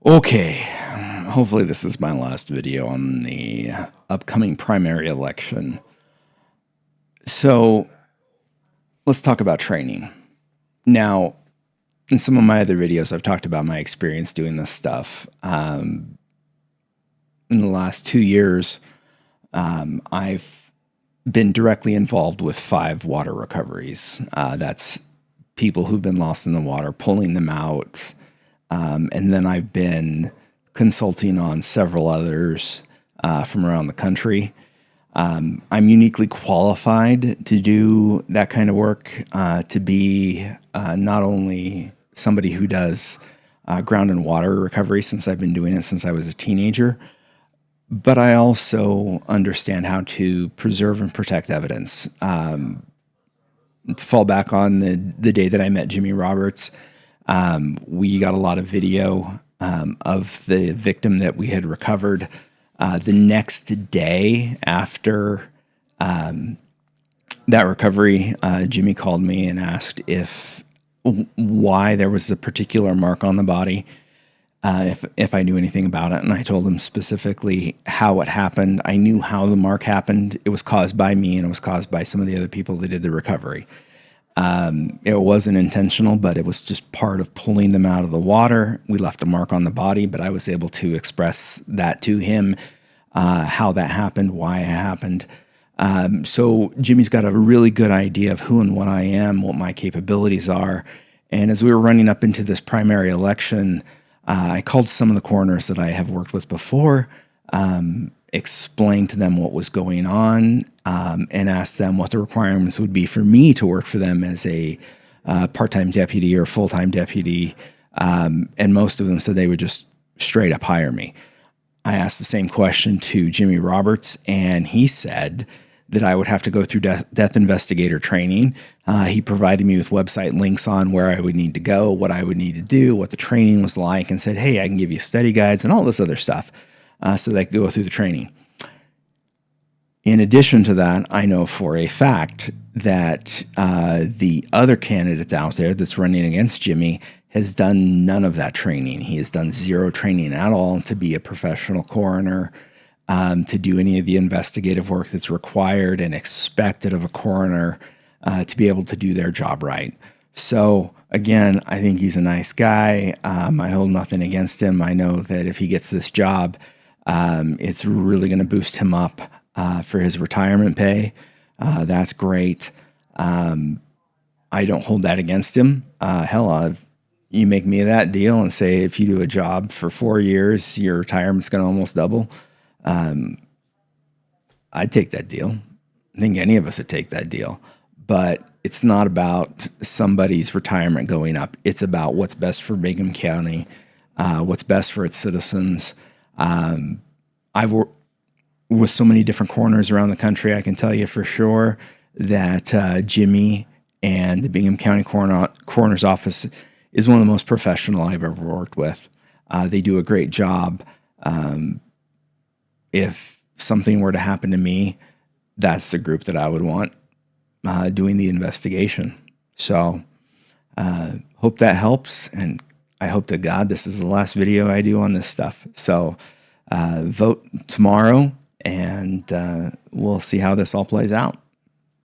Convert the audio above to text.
Okay, hopefully this is my last video on the upcoming primary election. So let's talk about training. Now, in some of my other videos, I've talked about my experience doing this stuff. In the last 2 years, I've been directly involved with 5 water recoveries. That's people who've been lost in the water, pulling them out. And then I've been consulting on several others from around the country. I'm uniquely qualified to do that kind of work, to be not only somebody who does ground and water recovery, since I've been doing it since I was a teenager, but I also understand how to preserve and protect evidence. To fall back on the day that I met Jimmy Roberts, we got a lot of video of the victim that we had recovered. The next day after that recovery, Jimmy called me and asked why there was a particular mark on the body, if I knew anything about it. And I told him specifically how it happened. I knew how the mark happened. It was caused by me, and it was caused by some of the other people that did the recovery. It wasn't intentional, but it was just part of pulling them out of the water. We left a mark on the body, but I was able to express that to him, how that happened, why it happened. So Jimmy's got a really good idea of who and what I am, what my capabilities are. And as we were running up into this primary election, I called some of the coroners that I have worked with before, explained to them what was going on, and asked them what the requirements would be for me to work for them as a part-time deputy or full-time deputy. And most of them said they would just straight up hire me. I asked the same question to Jimmy Roberts, and he said that I would have to go through death investigator training. He provided me with website links on where I would need to go, what I would need to do, what the training was like, and said, hey, I can give you study guides and all this other stuff so that I could go through the training. In addition to that, I know for a fact that the other candidate out there that's running against Jimmy has done none of that training. He has done zero training at all to be a professional coroner, to do any of the investigative work that's required and expected of a coroner to be able to do their job right. So again, I think he's a nice guy. I hold nothing against him. I know that if he gets this job, it's really going to boost him up for his retirement pay. That's great. I don't hold that against him. Hell, you make me that deal and say if you do a job for 4 years, your retirement's going to almost double. I'd take that deal. I think any of us would take that deal. But it's not about somebody's retirement going up. It's about what's best for Bingham County, what's best for its citizens. I've worked with so many different coroners around the country. I can tell you for sure that Jimmy and the Bingham County Coroner's Office is one of the most professional I've ever worked with. They do a great job. If something were to happen to me, that's the group that I would want doing the investigation. So hope that helps, and I hope to God this is the last video I do on this stuff. So vote tomorrow, and we'll see how this all plays out.